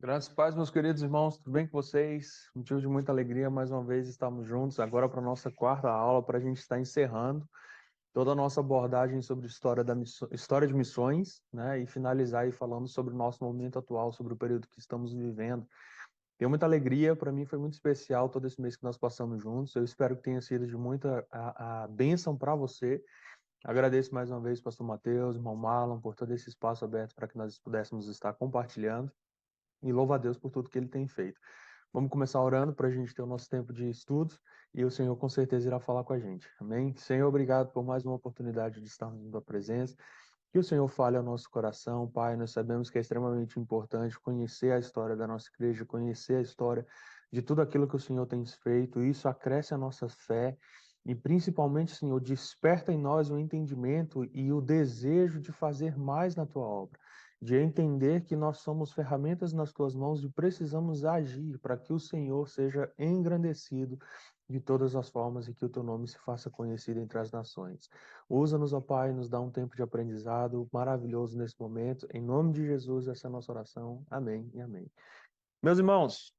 Graças e paz, meus queridos irmãos, tudo bem com vocês? Motivo de muita alegria, mais uma vez estamos juntos agora para a nossa quarta aula, para a gente estar encerrando toda a nossa abordagem sobre história de missões, né? E finalizar aí falando sobre o nosso momento atual, sobre o período que estamos vivendo. Tenho muita alegria, para mim foi muito especial todo esse mês que nós passamos juntos. Eu espero que tenha sido de muita a bênção para você. Agradeço mais uma vez, pastor Mateus, irmão Marlon, por todo esse espaço aberto para que nós pudéssemos estar compartilhando. E louvo a Deus por tudo que ele tem feito. Vamos começar orando para a gente ter o nosso tempo de estudos e o Senhor com certeza irá falar com a gente. Amém? Senhor, obrigado por mais uma oportunidade de estarmos na tua presença. Que o Senhor fale ao nosso coração, Pai. Nós sabemos que é extremamente importante conhecer a história da nossa igreja, conhecer a história de tudo aquilo que o Senhor tem feito. Isso acresce a nossa fé e, principalmente, Senhor, desperta em nós o entendimento e o desejo de fazer mais na tua obra, de entender que nós somos ferramentas nas tuas mãos e precisamos agir para que o Senhor seja engrandecido de todas as formas e que o teu nome se faça conhecido entre as nações. Usa-nos, ó Pai, nos dá um tempo de aprendizado maravilhoso nesse momento. Em nome de Jesus, essa é a nossa oração. Amém e amém. Meus irmãos,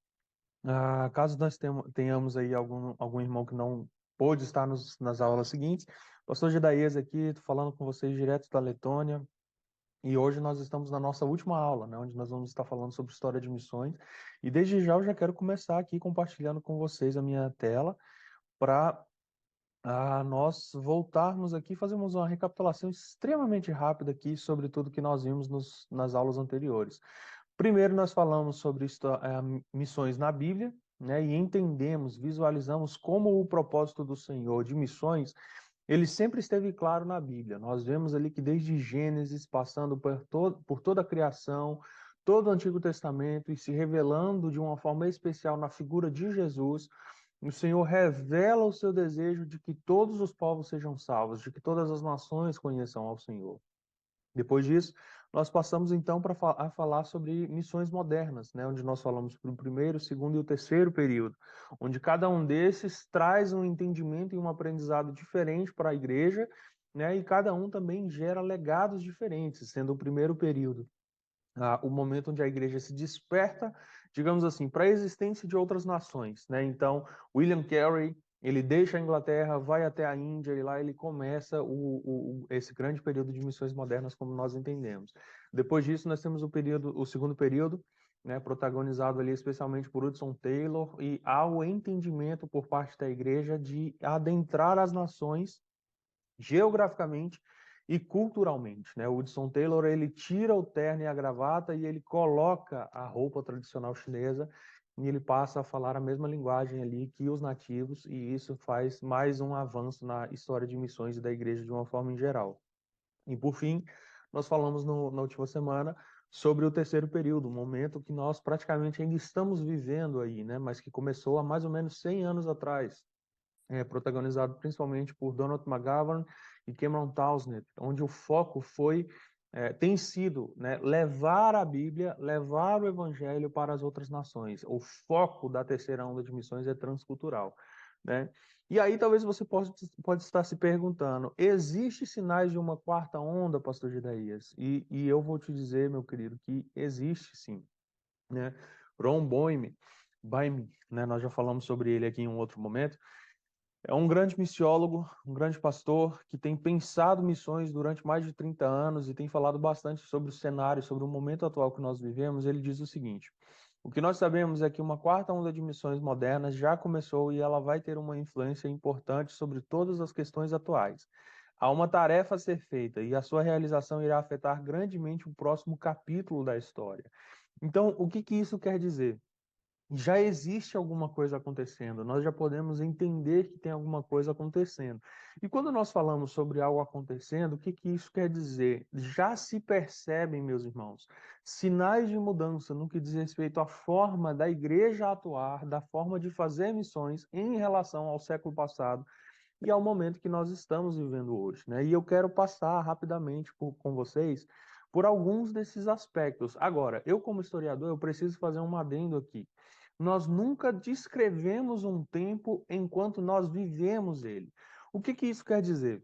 caso nós tenhamos aí algum irmão que não pôde estar nas aulas seguintes, pastor Gedaías aqui, estou falando com vocês direto da Letônia. E hoje nós estamos na nossa última aula, né, onde nós vamos estar falando sobre história de missões. E desde já eu já quero começar aqui compartilhando com vocês a minha tela para nós voltarmos aqui, fazemos uma recapitulação extremamente rápida aqui sobre tudo que nós vimos nas aulas anteriores. Primeiro nós falamos sobre missões na Bíblia, né, e entendemos, visualizamos como o propósito do Senhor de missões ele sempre esteve claro na Bíblia. Nós vemos ali que desde Gênesis, passando por toda a criação, todo o Antigo Testamento e se revelando de uma forma especial na figura de Jesus, o Senhor revela o seu desejo de que todos os povos sejam salvos, de que todas as nações conheçam ao Senhor. Depois disso, nós passamos então a falar sobre missões modernas, né, onde nós falamos para o primeiro, o segundo e o terceiro período, onde cada um desses traz um entendimento e um aprendizado diferente para a igreja, né, e cada um também gera legados diferentes, sendo o primeiro período o momento onde a igreja se desperta, digamos assim, para a existência de outras nações, né? Então, William Carey, ele deixa a Inglaterra, vai até a Índia e lá ele começa esse grande período de missões modernas como nós entendemos. Depois disso, nós temos o segundo período, né, protagonizado ali especialmente por Hudson Taylor, e há o entendimento por parte da igreja de adentrar as nações geograficamente e culturalmente, né? O Hudson Taylor, ele tira o terno e a gravata e ele coloca a roupa tradicional chinesa e ele passa a falar a mesma linguagem ali que os nativos, e isso faz mais um avanço na história de missões e da igreja de uma forma em geral. E por fim, nós falamos na última semana sobre o terceiro período, um momento que nós praticamente ainda estamos vivendo aí, né? Mas que começou há mais ou menos 100 anos atrás, protagonizado principalmente por Donald McGavran e Cameron Townsend, onde o foco tem sido, né, levar a Bíblia, levar o Evangelho para as outras nações. O foco da terceira onda de missões é transcultural, né? E aí talvez você pode estar se perguntando, existe sinais de uma quarta onda, pastor Gedaías? E eu vou te dizer, meu querido, que existe sim, né? Ron Boime, né, nós já falamos sobre ele aqui em um outro momento, é um grande missiólogo, um grande pastor que tem pensado missões durante mais de 30 anos e tem falado bastante sobre o cenário, sobre o momento atual que nós vivemos. Ele diz o seguinte: o que nós sabemos é que uma quarta onda de missões modernas já começou e ela vai ter uma influência importante sobre todas as questões atuais. Há uma tarefa a ser feita e a sua realização irá afetar grandemente o próximo capítulo da história. Então, o que isso quer dizer? Já existe alguma coisa acontecendo, nós já podemos entender que tem alguma coisa acontecendo. E quando nós falamos sobre algo acontecendo, o que isso quer dizer? Já se percebem, meus irmãos, sinais de mudança no que diz respeito à forma da igreja atuar, da forma de fazer missões em relação ao século passado e ao momento que nós estamos vivendo hoje, né? E eu quero passar rapidamente com vocês por alguns desses aspectos. Agora, eu como historiador, eu preciso fazer um adendo aqui. Nós nunca descrevemos um tempo enquanto nós vivemos ele. O que isso quer dizer?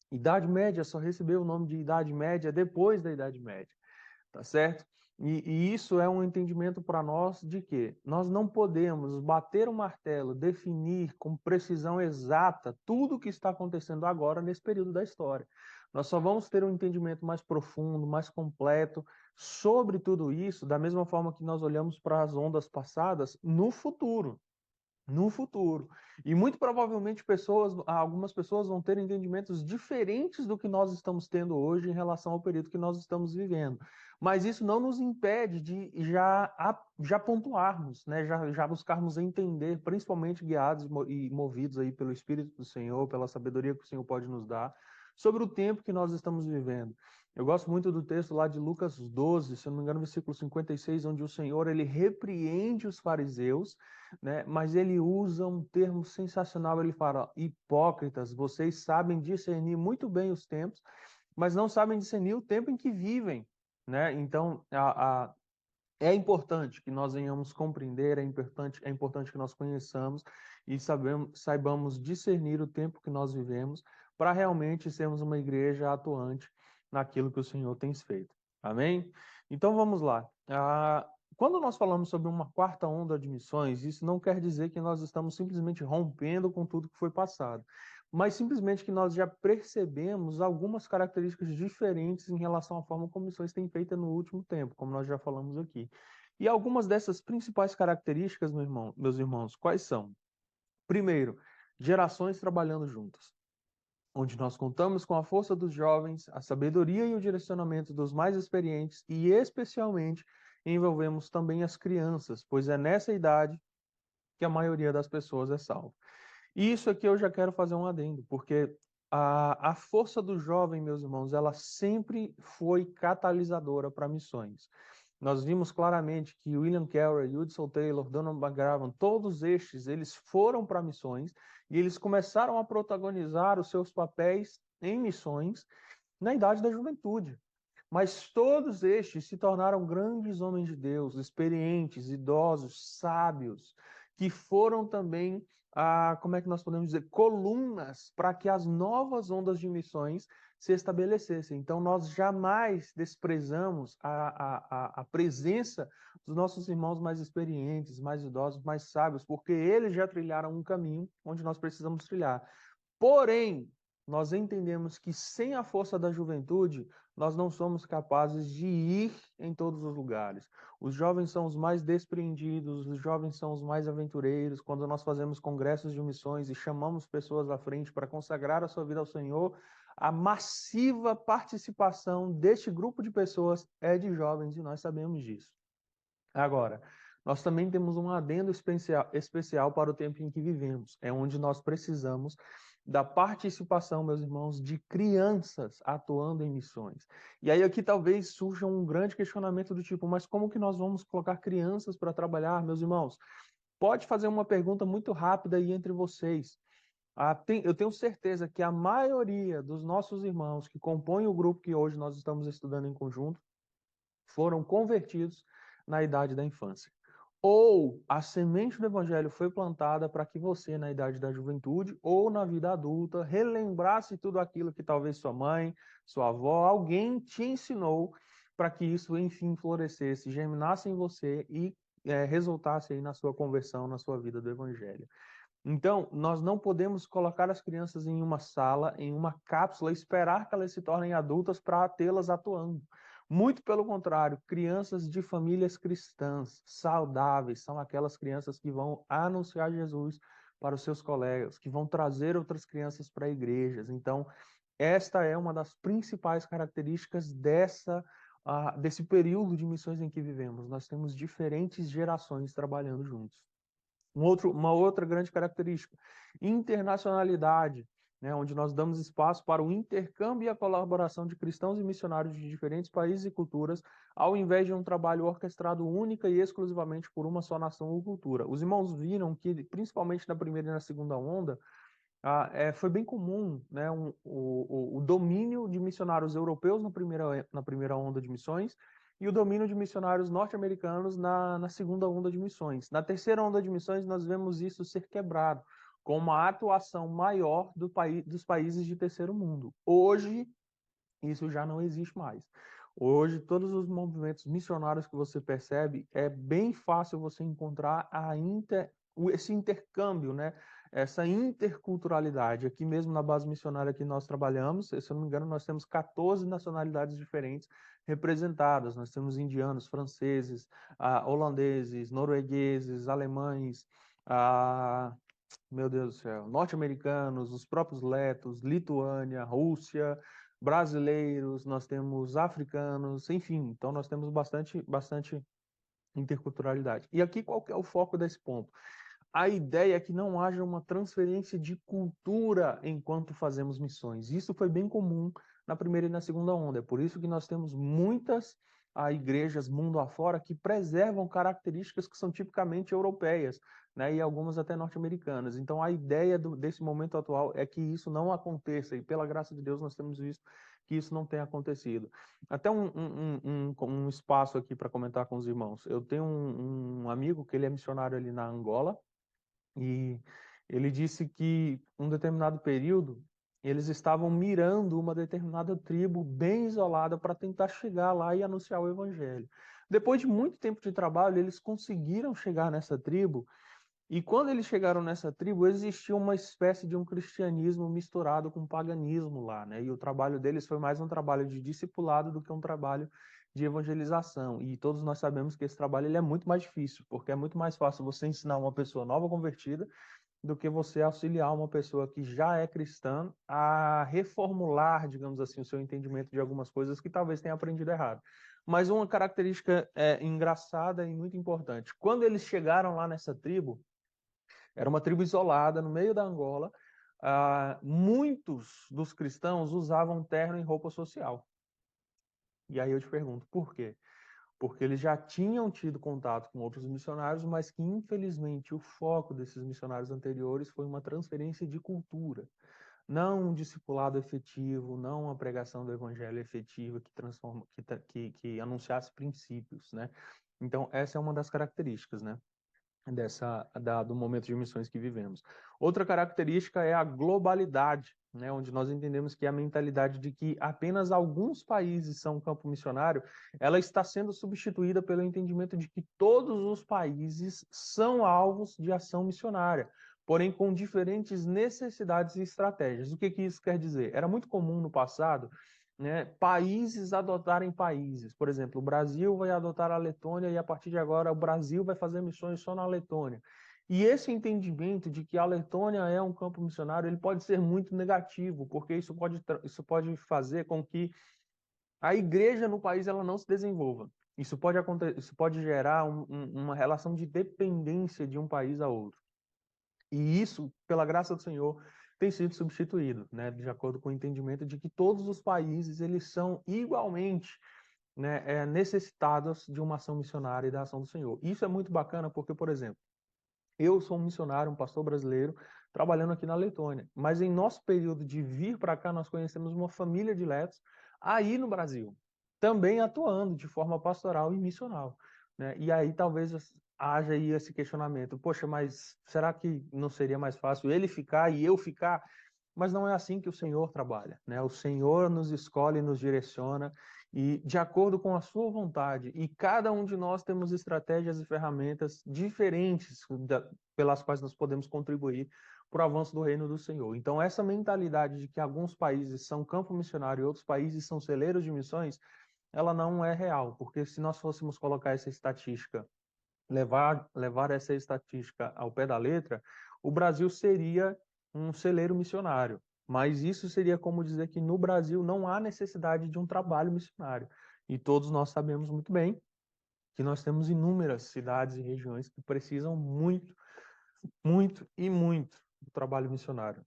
Idade Média só recebeu o nome de Idade Média depois da Idade Média. tá certo? E isso é um entendimento para nós de que nós não podemos bater o martelo, definir com precisão exata tudo o que está acontecendo agora nesse período da história. Nós só vamos ter um entendimento mais profundo, mais completo sobre tudo isso, da mesma forma que nós olhamos para as ondas passadas no futuro. No futuro. E muito provavelmente algumas pessoas vão ter entendimentos diferentes do que nós estamos tendo hoje em relação ao período que nós estamos vivendo. Mas isso não nos impede de já pontuarmos, né? Já buscarmos entender, principalmente guiados e movidos aí pelo Espírito do Senhor, pela sabedoria que o Senhor pode nos dar, sobre o tempo que nós estamos vivendo. Eu gosto muito do texto lá de Lucas 12, se eu não me engano, versículo 56, onde o Senhor ele repreende os fariseus, né? Mas ele usa um termo sensacional, ele fala: hipócritas, vocês sabem discernir muito bem os tempos, mas não sabem discernir o tempo em que vivem, né? Então, é importante que nós venhamos compreender, é importante que nós conheçamos e saibamos discernir o tempo que nós vivemos para realmente sermos uma igreja atuante naquilo que o Senhor tem feito. Amém? Então vamos lá. Quando nós falamos sobre uma quarta onda de missões, isso não quer dizer que nós estamos simplesmente rompendo com tudo que foi passado, mas simplesmente que nós já percebemos algumas características diferentes em relação à forma como missões têm feito no último tempo, como nós já falamos aqui. E algumas dessas principais características, meus irmãos, quais são? Primeiro, gerações trabalhando juntas, onde nós contamos com a força dos jovens, a sabedoria e o direcionamento dos mais experientes e, especialmente, envolvemos também as crianças, pois é nessa idade que a maioria das pessoas é salva. E isso aqui eu já quero fazer um adendo, porque a força do jovem, meus irmãos, ela sempre foi catalisadora para missões. Nós vimos claramente que William Carey, Hudson Taylor, Donald McGavran, todos estes, eles foram para missões e eles começaram a protagonizar os seus papéis em missões na idade da juventude. Mas todos estes se tornaram grandes homens de Deus, experientes, idosos, sábios, que foram também, como é que nós podemos dizer, colunas para que as novas ondas de missões se estabelecessem. Então, nós jamais desprezamos a presença dos nossos irmãos mais experientes, mais idosos, mais sábios, porque eles já trilharam um caminho onde nós precisamos trilhar. Porém, nós entendemos que sem a força da juventude, nós não somos capazes de ir em todos os lugares. Os jovens são os mais despreendidos, os jovens são os mais aventureiros. Quando nós fazemos congressos de missões e chamamos pessoas à frente para consagrar a sua vida ao Senhor, a massiva participação deste grupo de pessoas é de jovens e nós sabemos disso. Agora, nós também temos um adendo especial para o tempo em que vivemos. É onde nós precisamos da participação, meus irmãos, de crianças atuando em missões. E aí aqui talvez surja um grande questionamento do tipo, mas como que nós vamos colocar crianças para trabalhar, meus irmãos? Pode fazer uma pergunta muito rápida aí entre vocês. Eu tenho certeza que a maioria dos nossos irmãos que compõem o grupo que hoje nós estamos estudando em conjunto foram convertidos na idade da infância. Ou a semente do evangelho foi plantada para que você, na idade da juventude ou na vida adulta, relembrasse tudo aquilo que talvez sua mãe, sua avó, alguém te ensinou para que isso, enfim, florescesse, germinasse em você e resultasse aí na sua conversão, na sua vida do evangelho. Então, nós não podemos colocar as crianças em uma sala, em uma cápsula, e esperar que elas se tornem adultas para tê-las atuando. Muito pelo contrário, crianças de famílias cristãs, saudáveis, são aquelas crianças que vão anunciar Jesus para os seus colegas, que vão trazer outras crianças para igrejas. Então, esta é uma das principais características desse período de missões em que vivemos. Nós temos diferentes gerações trabalhando juntos. Uma outra grande característica, internacionalidade, né, onde nós damos espaço para o intercâmbio e a colaboração de cristãos e missionários de diferentes países e culturas, ao invés de um trabalho orquestrado única e exclusivamente por uma só nação ou cultura. Os irmãos viram que, principalmente na primeira e na segunda onda, foi bem comum, né, o domínio de missionários europeus na primeira onda de missões e o domínio de missionários norte-americanos na segunda onda de missões. Na terceira onda de missões, nós vemos isso ser quebrado, com uma atuação maior dos países de terceiro mundo. Hoje, isso já não existe mais. Hoje, todos os movimentos missionários que você percebe, é bem fácil você encontrar esse intercâmbio, né? Essa interculturalidade. Aqui mesmo na base missionária que nós trabalhamos, se eu não me engano, nós temos 14 nacionalidades diferentes representadas. Nós temos indianos, franceses, holandeses, noruegueses, alemães, ah, meu Deus do céu, norte-americanos, os próprios letos, Lituânia, Rússia, brasileiros, nós temos africanos, enfim, então nós temos bastante interculturalidade. E aqui qual que é o foco desse ponto? A ideia é que não haja uma transferência de cultura enquanto fazemos missões. Isso foi bem comum na primeira e na segunda onda. É por isso que nós temos muitas igrejas mundo afora que preservam características que são tipicamente europeias, né, e algumas até norte-americanas. Então, a ideia desse momento atual é que isso não aconteça, e pela graça de Deus nós temos visto que isso não tem acontecido. Até um espaço aqui para comentar com os irmãos. Eu tenho um amigo que ele é missionário ali na Angola, e ele disse que um determinado período eles estavam mirando uma determinada tribo bem isolada para tentar chegar lá e anunciar o evangelho. Depois de muito tempo de trabalho, eles conseguiram chegar nessa tribo, e quando eles chegaram nessa tribo, existia uma espécie de um cristianismo misturado com paganismo lá, né? E o trabalho deles foi mais um trabalho de discipulado do que um trabalho de evangelização. E todos nós sabemos que esse trabalho ele é muito mais difícil, porque é muito mais fácil você ensinar uma pessoa nova convertida do que você auxiliar uma pessoa que já é cristã a reformular, digamos assim, o seu entendimento de algumas coisas que talvez tenha aprendido errado. Mas uma característica engraçada e muito importante. Quando eles chegaram lá nessa tribo, era uma tribo isolada no meio da Angola. Muitos dos cristãos usavam terno e roupa social. E aí eu te pergunto, por quê? Porque eles já tinham tido contato com outros missionários, mas que infelizmente o foco desses missionários anteriores foi uma transferência de cultura, não um discipulado efetivo, não uma pregação do evangelho efetiva que transforma, que anunciasse princípios, né? Então essa é uma das características, né? Do momento de missões que vivemos. Outra característica é a globalidade, né, onde nós entendemos que a mentalidade de que apenas alguns países são campo missionário, ela está sendo substituída pelo entendimento de que todos os países são alvos de ação missionária, porém com diferentes necessidades e estratégias. O que isso quer dizer? Era muito comum no passado, né, países adotarem países. Por exemplo, o Brasil vai adotar a Letônia e a partir de agora o Brasil vai fazer missões só na Letônia. E esse entendimento de que a Letônia é um campo missionário, ele pode ser muito negativo, porque isso pode fazer com que a igreja no país ela não se desenvolva. Isso pode gerar uma relação de dependência de um país a outro. E isso, pela graça do Senhor, tem sido substituído, né, de acordo com o entendimento de que todos os países eles são igualmente, né, necessitados de uma ação missionária e da ação do Senhor. Isso é muito bacana porque, por exemplo, eu sou um missionário, um pastor brasileiro, trabalhando aqui na Letônia, mas em nosso período de vir para cá, nós conhecemos uma família de letos aí no Brasil, também atuando de forma pastoral e missional, né? E aí talvez haja aí esse questionamento, poxa, mas será que não seria mais fácil ele ficar e eu ficar? Mas não é assim que o Senhor trabalha, né? O Senhor nos escolhe, nos direciona e de acordo com a sua vontade. E cada um de nós temos estratégias e ferramentas diferentes pelas quais nós podemos contribuir para o avanço do reino do Senhor. Então, essa mentalidade de que alguns países são campo missionário e outros países são celeiros de missões, ela não é real, porque se nós fôssemos colocar essa estatística, levar essa estatística ao pé da letra, o Brasil seria um celeiro missionário. Mas isso seria como dizer que no Brasil não há necessidade de um trabalho missionário. E todos nós sabemos muito bem que nós temos inúmeras cidades e regiões que precisam muito, muito e muito do trabalho missionário.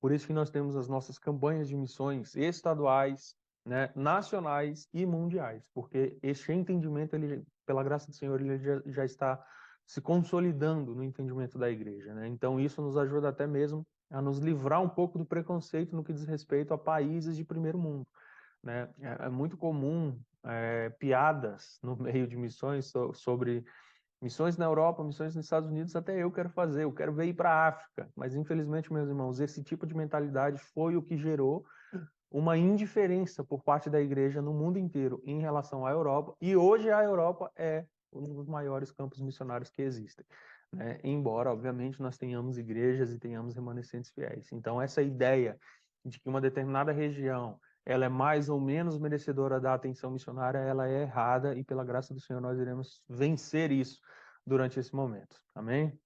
Por isso que nós temos as nossas campanhas de missões estaduais, né, nacionais e mundiais, porque este entendimento, ele, pela graça do Senhor, ele já está se consolidando no entendimento da igreja, né? Então isso nos ajuda até mesmo a nos livrar um pouco do preconceito no que diz respeito a países de primeiro mundo, né? É muito comum piadas no meio de missões sobre missões na Europa, missões nos Estados Unidos, até eu quero fazer, eu quero ver ir para a África. Mas, infelizmente, meus irmãos, esse tipo de mentalidade foi o que gerou uma indiferença por parte da igreja no mundo inteiro em relação à Europa, e hoje a Europa é um dos maiores campos missionários que existem, né? Embora, obviamente, nós tenhamos igrejas e tenhamos remanescentes fiéis. Então, essa ideia de que uma determinada região ela é mais ou menos merecedora da atenção missionária, ela é errada, e pela graça do Senhor nós iremos vencer isso durante esse momento. Amém?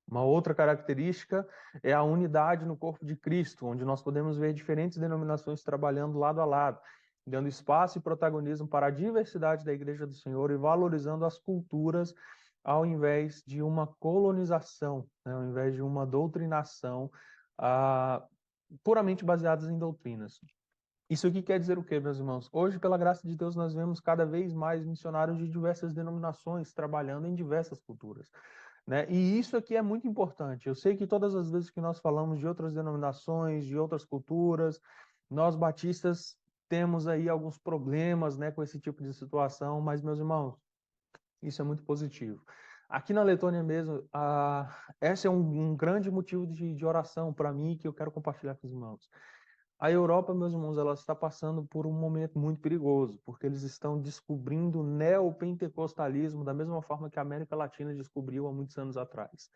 Uma outra característica é a unidade no corpo de Cristo, onde nós podemos ver diferentes denominações trabalhando lado a lado, dando espaço e protagonismo para a diversidade da Igreja do Senhor e valorizando as culturas ao invés de uma colonização, né, ao invés de uma doutrinação puramente baseadas em doutrinas. Isso aqui quer dizer o quê, meus irmãos? Hoje, pela graça de Deus, nós vemos cada vez mais missionários de diversas denominações trabalhando em diversas culturas, né? E isso aqui é muito importante. Eu sei que todas as vezes que nós falamos de outras denominações, de outras culturas, nós batistas temos aí alguns problemas, né, com esse tipo de situação, mas, meus irmãos, isso é muito positivo. Aqui na Letônia mesmo, esse é um grande motivo de oração para mim que eu quero compartilhar com os irmãos. A Europa, meus irmãos, ela está passando por um momento muito perigoso, porque eles estão descobrindo o neopentecostalismo da mesma forma que a América Latina descobriu há muitos anos atrás.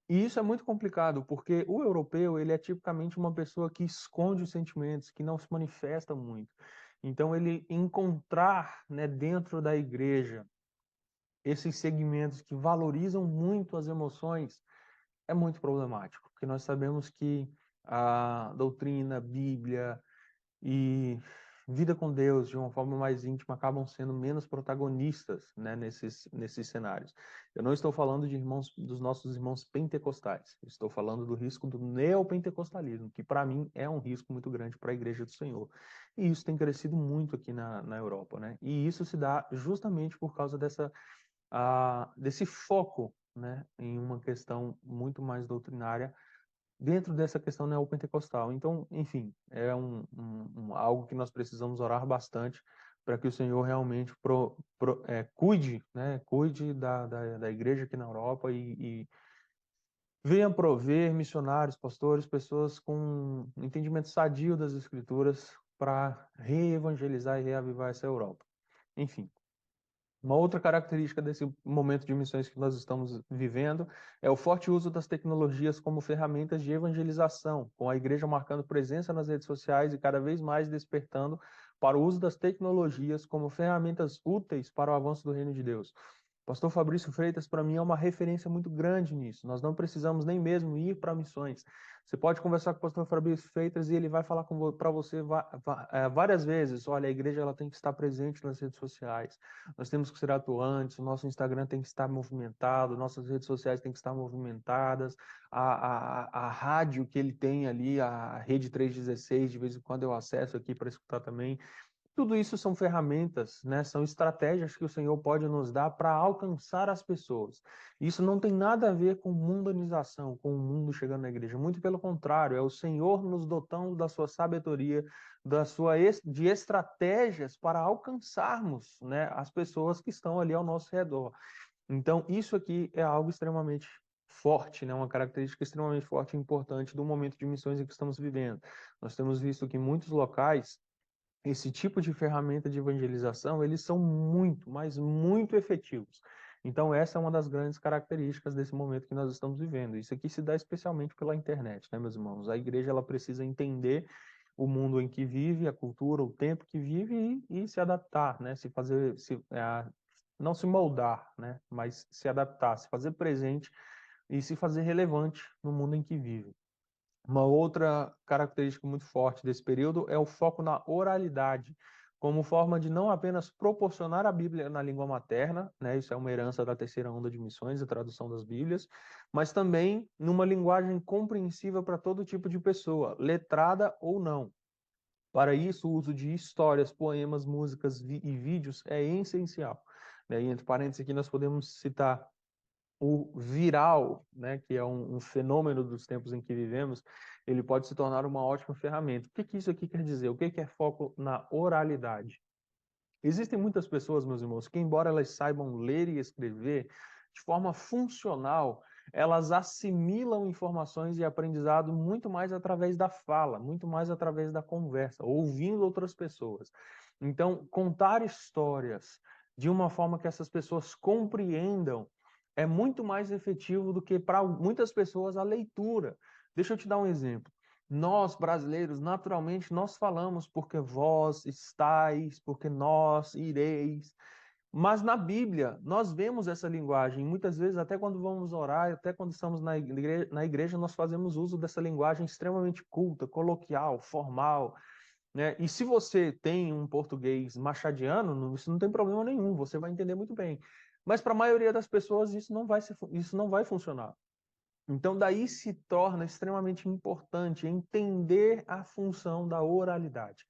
E isso é muito complicado, porque o europeu, ele é tipicamente uma pessoa que esconde os sentimentos, que não se manifesta muito. Então, ele encontrar, né, dentro da igreja esses segmentos que valorizam muito as emoções é muito problemático, porque nós sabemos que a doutrina, a Bíblia, e vida com Deus de uma forma mais íntima acabam sendo menos protagonistas, né, nesses cenários. Eu não estou falando de irmãos, dos nossos irmãos pentecostais, eu estou falando do risco do neopentecostalismo, que para mim é um risco muito grande para a Igreja do Senhor. E isso tem crescido muito aqui na Europa, né? E isso se dá justamente por causa desse foco, né, em uma questão muito mais doutrinária dentro dessa questão neopentecostal. Então, enfim, é algo que nós precisamos orar bastante para que o Senhor realmente cuide, né, cuide da igreja aqui na Europa e venha prover missionários, pastores, pessoas com entendimento sadio das Escrituras para reevangelizar e reavivar essa Europa. Enfim, uma outra característica desse momento de missões que nós estamos vivendo é o forte uso das tecnologias como ferramentas de evangelização, com a igreja marcando presença nas redes sociais e cada vez mais despertando para o uso das tecnologias como ferramentas úteis para o avanço do reino de Deus. Pastor Fabrício Freitas, para mim, é uma referência muito grande nisso. Nós não precisamos nem mesmo ir para missões. Você pode conversar com o pastor Fabrício Freitas e ele vai falar para você várias vezes: olha, a igreja ela tem que estar presente nas redes sociais, nós temos que ser atuantes, o nosso Instagram tem que estar movimentado, nossas redes sociais têm que estar movimentadas, a rádio que ele tem ali, a Rede 316, de vez em quando eu acesso aqui para escutar também. Tudo isso são ferramentas, né? São estratégias que o Senhor pode nos dar para alcançar as pessoas. Isso não tem nada a ver com mundanização, com o mundo chegando na igreja. Muito pelo contrário, é o Senhor nos dotando da sua sabedoria, de estratégias para alcançarmos, né, as pessoas que estão ali ao nosso redor. Então, isso aqui é algo extremamente forte, né? Uma característica extremamente forte e importante do momento de missões em que estamos vivendo. Nós temos visto que em muitos locais esse tipo de ferramenta de evangelização, eles são muito, mas muito efetivos. Então, essa é uma das grandes características desse momento que nós estamos vivendo. Isso aqui se dá especialmente pela internet, né, meus irmãos? A igreja ela precisa entender o mundo em que vive, a cultura, o tempo que vive e se adaptar, né? Não se moldar, né? Mas se adaptar, se fazer presente e se fazer relevante no mundo em que vive. Uma outra característica muito forte desse período é o foco na oralidade, como forma de não apenas proporcionar a Bíblia na língua materna, né, isso é uma herança da terceira onda de missões, a tradução das Bíblias, mas também numa linguagem compreensível para todo tipo de pessoa, letrada ou não. Para isso, o uso de histórias, poemas, músicas e vídeos é essencial. E entre parênteses aqui nós podemos citar o viral, né, que é um fenômeno dos tempos em que vivemos, ele pode se tornar uma ótima ferramenta. O que isso aqui quer dizer? O que é foco na oralidade? Existem muitas pessoas, meus irmãos, que embora elas saibam ler e escrever de forma funcional, elas assimilam informações e aprendizado muito mais através da fala, muito mais através da conversa, ouvindo outras pessoas. Então, contar histórias de uma forma que essas pessoas compreendam é muito mais efetivo do que para muitas pessoas a leitura. Deixa eu te dar um exemplo. Nós, brasileiros, naturalmente, nós falamos porque vós estáis, porque nós ireis. Mas na Bíblia, nós vemos essa linguagem. Muitas vezes, até quando vamos orar, até quando estamos na igreja, nós fazemos uso dessa linguagem extremamente culta, coloquial, formal, né? E se você tem um português machadiano, isso não tem problema nenhum, você vai entender muito bem. Mas para a maioria das pessoas, isso não vai funcionar. Então, daí se torna extremamente importante entender a função da oralidade,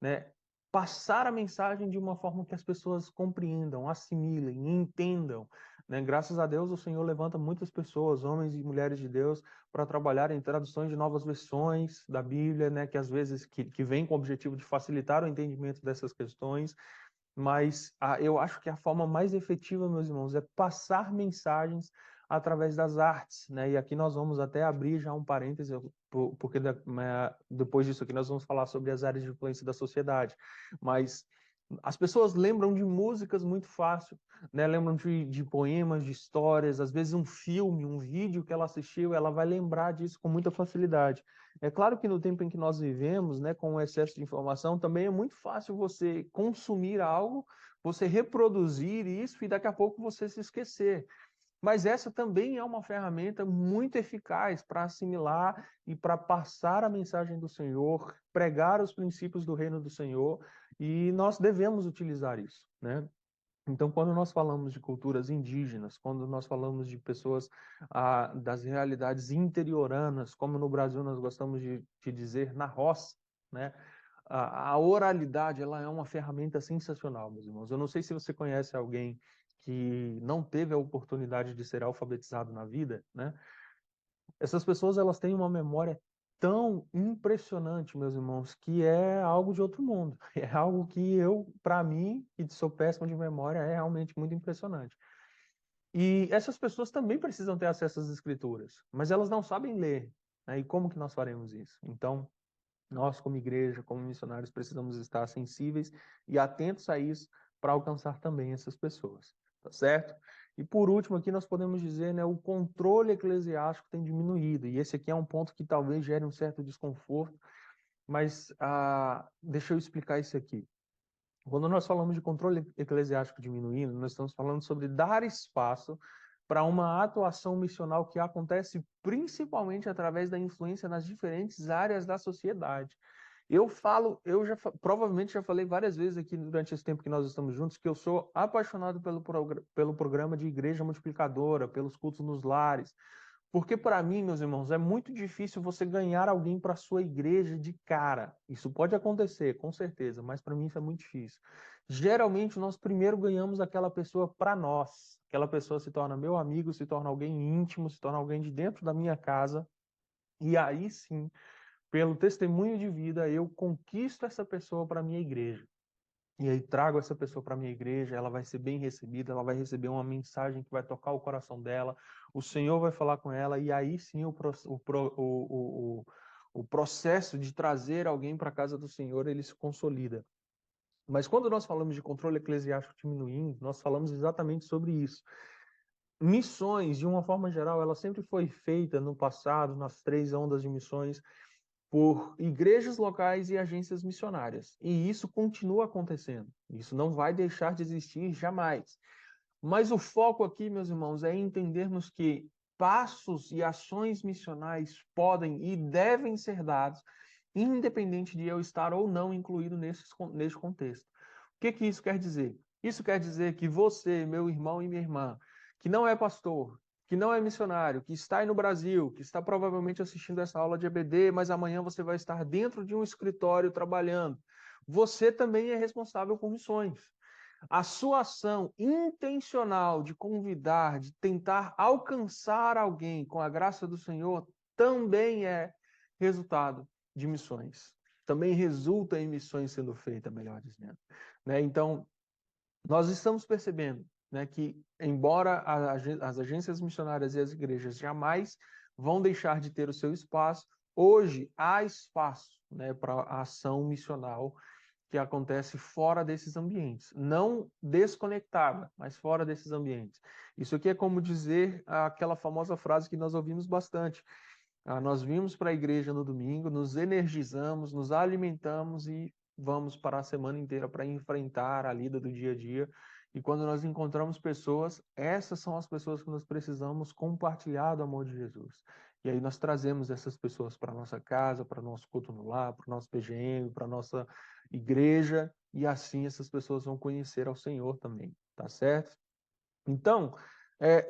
né? Passar a mensagem de uma forma que as pessoas compreendam, assimilem, entendam, né? Graças a Deus, o Senhor levanta muitas pessoas, homens e mulheres de Deus, para trabalhar em traduções de novas versões da Bíblia, né? Que às vezes que vem com o objetivo de facilitar o entendimento dessas questões. Mas eu acho que a forma mais efetiva, meus irmãos, é passar mensagens através das artes, né? E aqui nós vamos até abrir já um parêntese, porque depois disso aqui nós vamos falar sobre as áreas de influência da sociedade. Mas as pessoas lembram de músicas muito fácil, né? Lembram de poemas, de histórias, às vezes um filme, um vídeo que ela assistiu, ela vai lembrar disso com muita facilidade. É claro que no tempo em que nós vivemos, né, com o excesso de informação, também é muito fácil você consumir algo, você reproduzir isso e daqui a pouco você se esquecer. Mas essa também é uma ferramenta muito eficaz para assimilar e para passar a mensagem do Senhor, pregar os princípios do reino do Senhor, e nós devemos utilizar isso, né? Então, quando nós falamos de culturas indígenas, quando nós falamos de pessoas das realidades interioranas, como no Brasil nós gostamos de dizer, na roça, né? A oralidade, ela é uma ferramenta sensacional, meus irmãos. Eu não sei se você conhece alguém que não teve a oportunidade de ser alfabetizado na vida, né? Essas pessoas, elas têm uma memória tão impressionante, meus irmãos, que é algo de outro mundo. É algo que para mim, que sou péssimo de memória, é realmente muito impressionante. E essas pessoas também precisam ter acesso às escrituras, mas elas não sabem ler, né? E como que nós faremos isso? Então, nós, como igreja, como missionários, precisamos estar sensíveis e atentos a isso para alcançar também essas pessoas, tá certo? E por último, aqui nós podemos dizer, né, o controle eclesiástico tem diminuído, e esse aqui é um ponto que talvez gere um certo desconforto, mas deixa eu explicar isso aqui. Quando nós falamos de controle eclesiástico diminuindo, nós estamos falando sobre dar espaço para uma atuação missional que acontece principalmente através da influência nas diferentes áreas da sociedade. Provavelmente já falei várias vezes aqui durante esse tempo que nós estamos juntos, que eu sou apaixonado pelo programa de Igreja Multiplicadora, pelos cultos nos lares, porque para mim, meus irmãos, é muito difícil você ganhar alguém para a sua igreja de cara. Isso pode acontecer, com certeza, mas para mim isso é muito difícil. Geralmente nós primeiro ganhamos aquela pessoa para nós. Aquela pessoa se torna meu amigo, se torna alguém íntimo, se torna alguém de dentro da minha casa. E aí sim, pelo testemunho de vida, eu conquisto essa pessoa para a minha igreja. E aí trago essa pessoa para a minha igreja, ela vai ser bem recebida, ela vai receber uma mensagem que vai tocar o coração dela, o Senhor vai falar com ela, e aí sim o processo de trazer alguém para a casa do Senhor, ele se consolida. Mas quando nós falamos de controle eclesiástico diminuindo, nós falamos exatamente sobre isso. Missões, de uma forma geral, ela sempre foi feita no passado, nas 3 ondas de missões, por igrejas locais e agências missionárias. E isso continua acontecendo. Isso não vai deixar de existir jamais. Mas o foco aqui, meus irmãos, é entendermos que passos e ações missionais podem e devem ser dados, independente de eu estar ou não incluído nesse contexto. O que que isso quer dizer? Isso quer dizer que você, meu irmão e minha irmã, que não é pastor, que não é missionário, que está aí no Brasil, que está provavelmente assistindo essa aula de EBD, mas amanhã você vai estar dentro de um escritório trabalhando. Você também é responsável por missões. A sua ação intencional de convidar, de tentar alcançar alguém com a graça do Senhor, também é resultado de missões. Também resulta em missões sendo feitas, melhor dizendo. Né? Então, nós estamos percebendo né, que embora as agências missionárias e as igrejas jamais vão deixar de ter o seu espaço, hoje há espaço, né, para a ação missional que acontece fora desses ambientes, não desconectada, mas fora desses ambientes. Isso aqui é como dizer aquela famosa frase que nós ouvimos bastante. Nós vimos para a igreja no domingo, nos energizamos, nos alimentamos e vamos para a semana inteira para enfrentar a lida do dia a dia. E quando nós encontramos pessoas, essas são as pessoas que nós precisamos compartilhar do amor de Jesus. E aí nós trazemos essas pessoas para a nossa casa, para o nosso culto no lar, para o nosso PGM, para a nossa igreja, e assim essas pessoas vão conhecer ao Senhor também, tá certo? Então,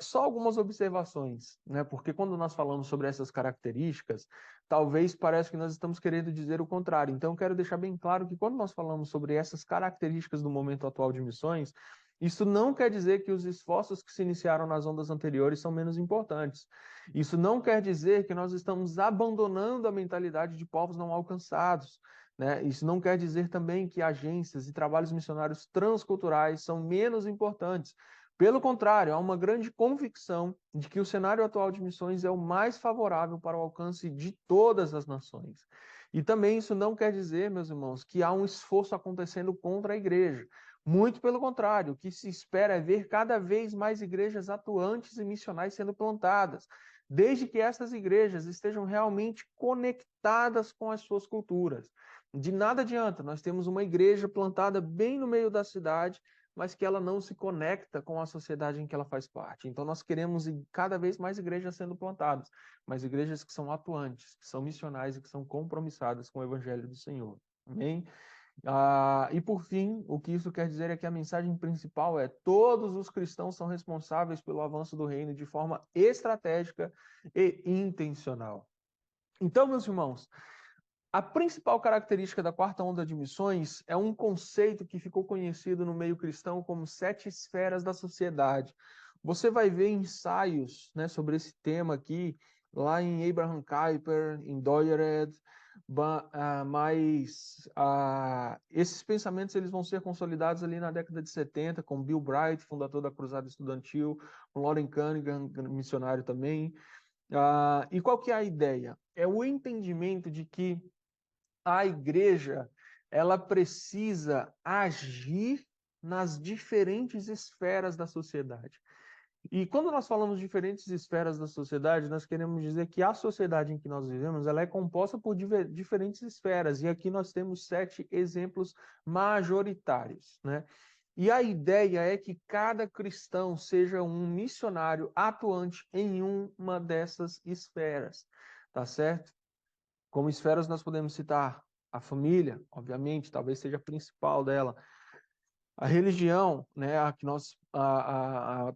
só algumas observações, né? Porque quando nós falamos sobre essas características, talvez pareça que nós estamos querendo dizer o contrário. Então, quero deixar bem claro que quando nós falamos sobre essas características do momento atual de missões, isso não quer dizer que os esforços que se iniciaram nas ondas anteriores são menos importantes. Isso não quer dizer que nós estamos abandonando a mentalidade de povos não alcançados, né? Isso não quer dizer também que agências e trabalhos missionários transculturais são menos importantes. Pelo contrário, há uma grande convicção de que o cenário atual de missões é o mais favorável para o alcance de todas as nações. E também isso não quer dizer, meus irmãos, que há um esforço acontecendo contra a igreja. Muito pelo contrário, o que se espera é ver cada vez mais igrejas atuantes e missionais sendo plantadas, desde que essas igrejas estejam realmente conectadas com as suas culturas. De nada adianta, nós temos uma igreja plantada bem no meio da cidade, mas que ela não se conecta com a sociedade em que ela faz parte. Então, nós queremos cada vez mais igrejas sendo plantadas, mas igrejas que são atuantes, que são missionais e que são compromissadas com o Evangelho do Senhor. Amém? E por fim, o que isso quer dizer é que a mensagem principal é: todos os cristãos são responsáveis pelo avanço do reino de forma estratégica e intencional. Então, meus irmãos, a principal característica da quarta onda de missões é um conceito que ficou conhecido no meio cristão como 7 esferas da sociedade. Você vai ver ensaios, né, sobre esse tema aqui, lá em Abraham Kuyper, em Doyered, mas esses pensamentos eles vão ser consolidados ali na década de 70, com Bill Bright, fundador da Cruzada Estudantil, com Loren Cunningham, missionário também. E qual que é a ideia? É o entendimento de que a igreja ela precisa agir nas diferentes esferas da sociedade. E quando nós falamos diferentes esferas da sociedade, nós queremos dizer que a sociedade em que nós vivemos ela é composta por diferentes esferas. E aqui nós temos 7 exemplos majoritários, né? E a ideia é que cada cristão seja um missionário atuante em uma dessas esferas, tá certo? Como esferas nós podemos citar a família, obviamente, talvez seja a principal dela. A religião, né, a que nós,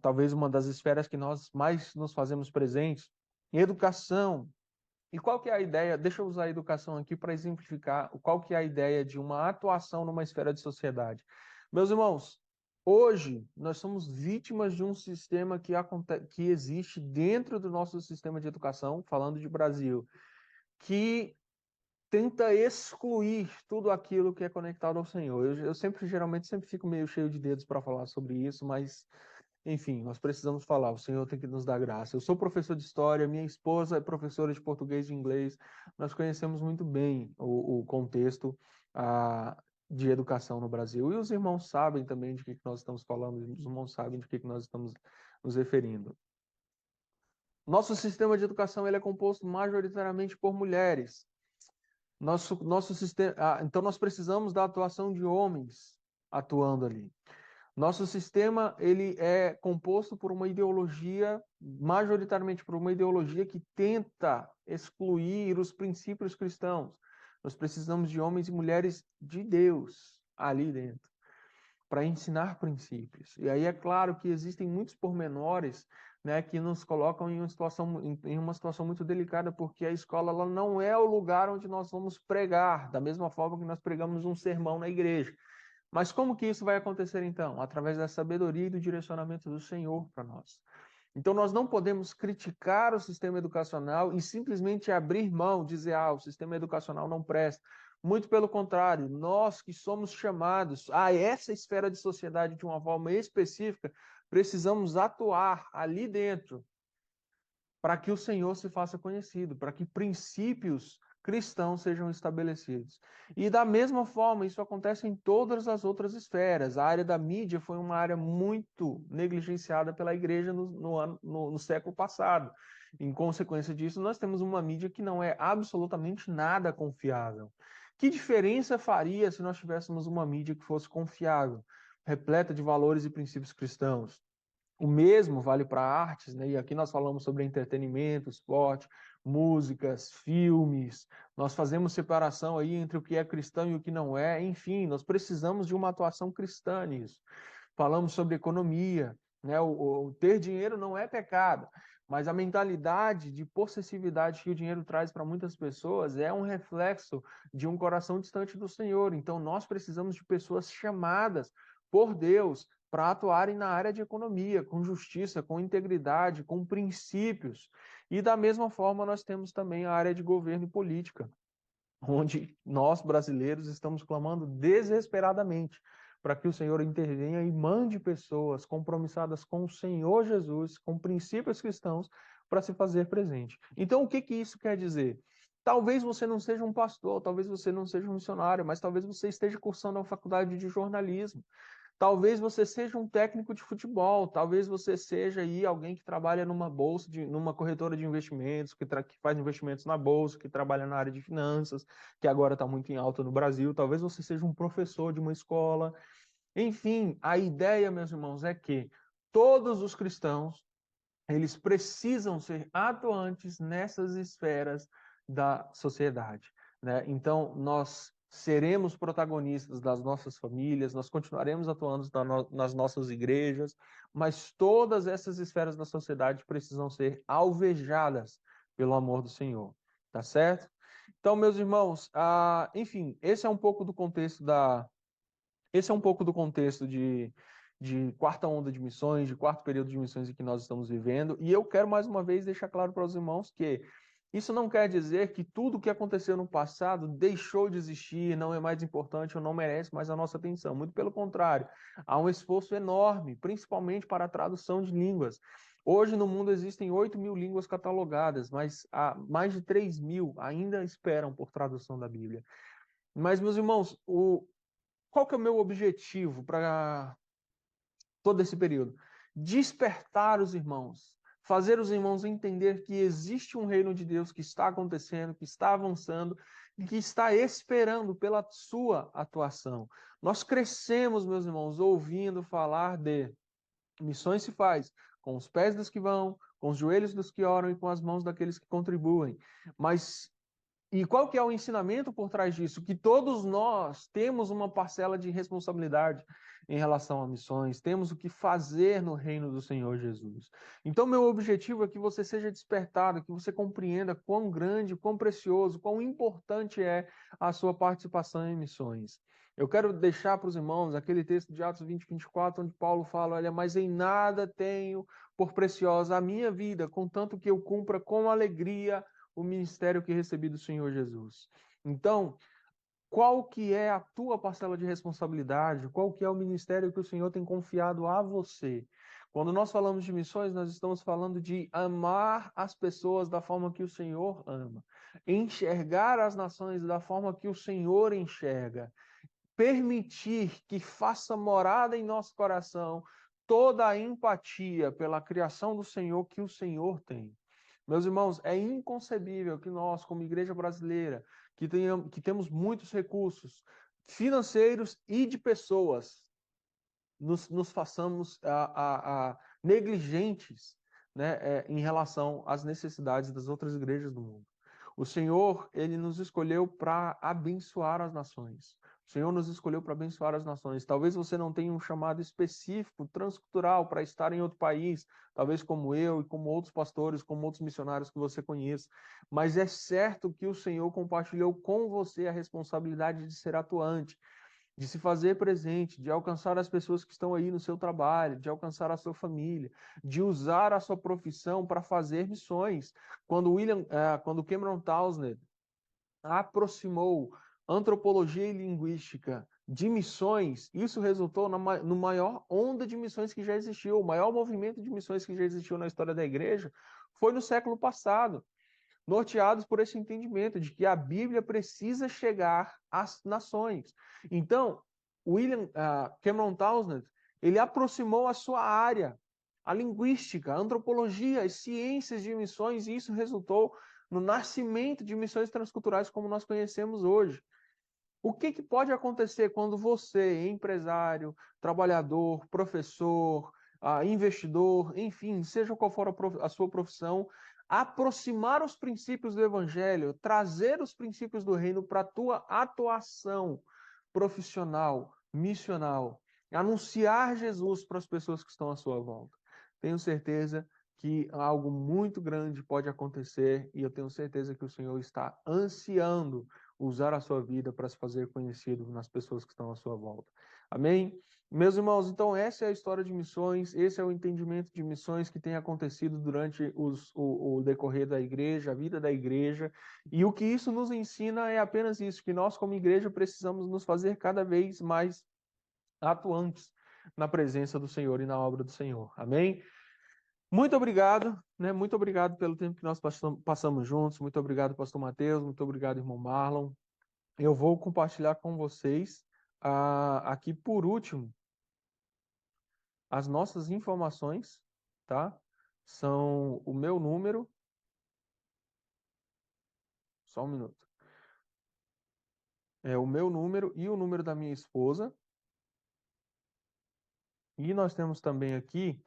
talvez uma das esferas que nós mais nos fazemos presentes. Educação. E qual que é a ideia? Deixa eu usar a educação aqui para exemplificar qual que é a ideia de uma atuação numa esfera de sociedade. Meus irmãos, hoje nós somos vítimas de um sistema que existe dentro do nosso sistema de educação, falando de Brasil, que tenta excluir tudo aquilo que é conectado ao Senhor. Eu geralmente sempre fico meio cheio de dedos para falar sobre isso, mas enfim, nós precisamos falar, o Senhor tem que nos dar graça. Eu sou professor de história, minha esposa é professora de português e inglês, nós conhecemos muito bem o contexto de educação no Brasil. E os irmãos sabem também de que nós estamos falando, os irmãos sabem de que nós estamos nos referindo. Nosso sistema de educação ele é composto majoritariamente por mulheres. Nosso sistema, então nós precisamos da atuação de homens atuando ali. Nosso sistema ele é composto por uma ideologia, majoritariamente por uma ideologia que tenta excluir os princípios cristãos. Nós precisamos de homens e mulheres de Deus ali dentro, para ensinar princípios. E aí é claro que existem muitos pormenores, né, que nos colocam em uma situação muito delicada, porque a escola ela não é o lugar onde nós vamos pregar, da mesma forma que nós pregamos um sermão na igreja. Mas como que isso vai acontecer então? Através da sabedoria e do direcionamento do Senhor para nós. Então nós não podemos criticar o sistema educacional e simplesmente abrir mão, dizer, o sistema educacional não presta. Muito pelo contrário, nós que somos chamados a essa esfera de sociedade de uma forma específica, precisamos atuar ali dentro para que o Senhor se faça conhecido, para que princípios cristãos sejam estabelecidos. E da mesma forma, isso acontece em todas as outras esferas. A área da mídia foi uma área muito negligenciada pela igreja no século passado. Em consequência disso, nós temos uma mídia que não é absolutamente nada confiável. Que diferença faria se nós tivéssemos uma mídia que fosse confiável, repleta de valores e princípios cristãos? O mesmo vale para artes, né? E aqui nós falamos sobre entretenimento, esporte, músicas, filmes. Nós fazemos separação aí entre o que é cristão e o que não é. Enfim, nós precisamos de uma atuação cristã nisso. Falamos sobre economia, né? O ter dinheiro não é pecado, mas a mentalidade de possessividade que o dinheiro traz para muitas pessoas é um reflexo de um coração distante do Senhor. Então, nós precisamos de pessoas chamadas por Deus para atuarem na área de economia, com justiça, com integridade, com princípios. E da mesma forma, nós temos também a área de governo e política, onde nós, brasileiros, estamos clamando desesperadamente para que o Senhor intervenha e mande pessoas compromissadas com o Senhor Jesus, com princípios cristãos, para se fazer presente. Então, o que que isso quer dizer? Talvez você não seja um pastor, talvez você não seja um missionário, mas talvez você esteja cursando a faculdade de jornalismo. Talvez você seja um técnico de futebol, talvez você seja aí alguém que trabalha numa bolsa, numa corretora de investimentos, que faz investimentos na bolsa, que trabalha na área de finanças, que agora está muito em alta no Brasil. Talvez você seja um professor de uma escola. Enfim, a ideia, meus irmãos, é que todos os cristãos, eles precisam ser atuantes nessas esferas da sociedade, né? Então, nós seremos protagonistas das nossas famílias, nós continuaremos atuando nas nossas igrejas, mas todas essas esferas da sociedade precisam ser alvejadas pelo amor do Senhor, tá certo? Então, meus irmãos, enfim, esse é um pouco do contexto de quarta onda de missões, de quarto período de missões em que nós estamos vivendo, e eu quero mais uma vez deixar claro para os irmãos que isso não quer dizer que tudo o que aconteceu no passado deixou de existir, não é mais importante ou não merece mais a nossa atenção. Muito pelo contrário, há um esforço enorme, principalmente para a tradução de línguas. Hoje no mundo existem 8.000 línguas catalogadas, mas há mais de 3.000 ainda esperam por tradução da Bíblia. Mas, meus irmãos, qual que é o meu objetivo para todo esse período? Despertar os irmãos, fazer os irmãos entender que existe um reino de Deus que está acontecendo, que está avançando e que está esperando pela sua atuação. Nós crescemos, meus irmãos, ouvindo falar de missões se faz com os pés dos que vão, com os joelhos dos que oram e com as mãos daqueles que contribuem. E qual que é o ensinamento por trás disso? Que todos nós temos uma parcela de responsabilidade em relação a missões, temos o que fazer no reino do Senhor Jesus. Então, meu objetivo é que você seja despertado, que você compreenda quão grande, quão precioso, quão importante é a sua participação em missões. Eu quero deixar para os irmãos aquele texto de Atos 20:24, onde Paulo fala, olha, mas em nada tenho por preciosa a minha vida, contanto que eu cumpra com alegria o ministério que recebi do Senhor Jesus. Então, qual que é a tua parcela de responsabilidade? Qual que é o ministério que o Senhor tem confiado a você? Quando nós falamos de missões, nós estamos falando de amar as pessoas da forma que o Senhor ama, enxergar as nações da forma que o Senhor enxerga, permitir que faça morada em nosso coração toda a empatia pela criação do Senhor que o Senhor tem. Meus irmãos, é inconcebível que nós, como igreja brasileira, que temos muitos recursos financeiros e de pessoas, nos façamos negligentes, né, em relação às necessidades das outras igrejas do mundo. O Senhor, ele nos escolheu para abençoar as nações. O Senhor nos escolheu para abençoar as nações. Talvez você não tenha um chamado específico, transcultural, para estar em outro país, talvez como eu e como outros pastores, como outros missionários que você conheça. Mas é certo que o Senhor compartilhou com você a responsabilidade de ser atuante, de se fazer presente, de alcançar as pessoas que estão aí no seu trabalho, de alcançar a sua família, de usar a sua profissão para fazer missões. Quando Cameron Townsend aproximou antropologia e linguística de missões, isso resultou no maior onda de missões que já existiu, o maior movimento de missões que já existiu na história da igreja foi no século passado, norteados por esse entendimento de que a Bíblia precisa chegar às nações. Então, Cameron Townsend, ele aproximou a sua área, a linguística, a antropologia, as ciências de missões, e isso resultou no nascimento de missões transculturais como nós conhecemos hoje. O que pode acontecer quando você, empresário, trabalhador, professor, investidor, enfim, seja qual for a sua profissão, aproximar os princípios do Evangelho, trazer os princípios do reino para a tua atuação profissional, missional, anunciar Jesus para as pessoas que estão à sua volta? Tenho certeza que algo muito grande pode acontecer e eu tenho certeza que o Senhor está ansiando usar a sua vida para se fazer conhecido nas pessoas que estão à sua volta. Amém? Meus irmãos, então essa é a história de missões, esse é o entendimento de missões que tem acontecido durante o decorrer da igreja, a vida da igreja, e o que isso nos ensina é apenas isso, que nós como igreja precisamos nos fazer cada vez mais atuantes na presença do Senhor e na obra do Senhor. Amém? Muito obrigado, né? Muito obrigado pelo tempo que nós passamos juntos. Muito obrigado, pastor Mateus. Muito obrigado, irmão Marlon. Eu vou compartilhar com vocês aqui por último as nossas informações, tá? São o meu número. Só um minuto. É o meu número e o número da minha esposa. E nós temos também aqui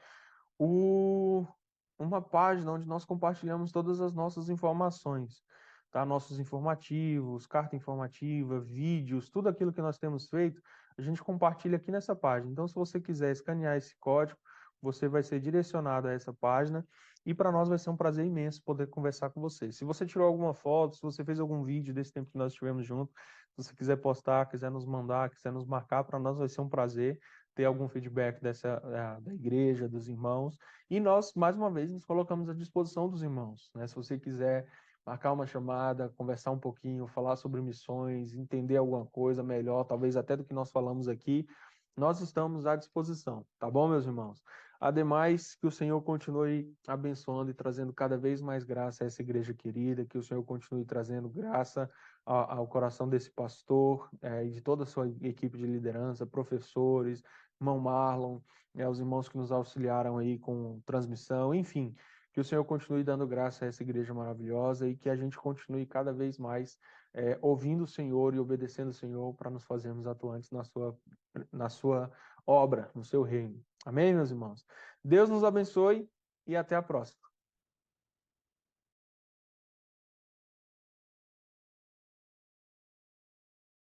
uma página onde nós compartilhamos todas as nossas informações, tá? Nossos informativos, carta informativa, vídeos, tudo aquilo que nós temos feito, a gente compartilha aqui nessa página. Então, se você quiser escanear esse código, você vai ser direcionado a essa página e para nós vai ser um prazer imenso poder conversar com você. Se você tirou alguma foto, se você fez algum vídeo desse tempo que nós estivemos juntos, se você quiser postar, quiser nos mandar, quiser nos marcar, para nós vai ser um prazer ter algum feedback da igreja, dos irmãos. E nós, mais uma vez, nos colocamos à disposição dos irmãos, né? Se você quiser marcar uma chamada, conversar um pouquinho, falar sobre missões, entender alguma coisa melhor, talvez até do que nós falamos aqui, nós estamos à disposição, tá bom, meus irmãos? Ademais, que o Senhor continue abençoando e trazendo cada vez mais graça a essa igreja querida, que o Senhor continue trazendo graça ao coração desse pastor e de toda a sua equipe de liderança, professores, irmão Marlon, os irmãos que nos auxiliaram aí com transmissão, enfim, que o Senhor continue dando graça a essa igreja maravilhosa e que a gente continue cada vez mais ouvindo o Senhor e obedecendo o Senhor para nos fazermos atuantes na sua obra, no seu reino. Amém, meus irmãos? Deus nos abençoe e até a próxima.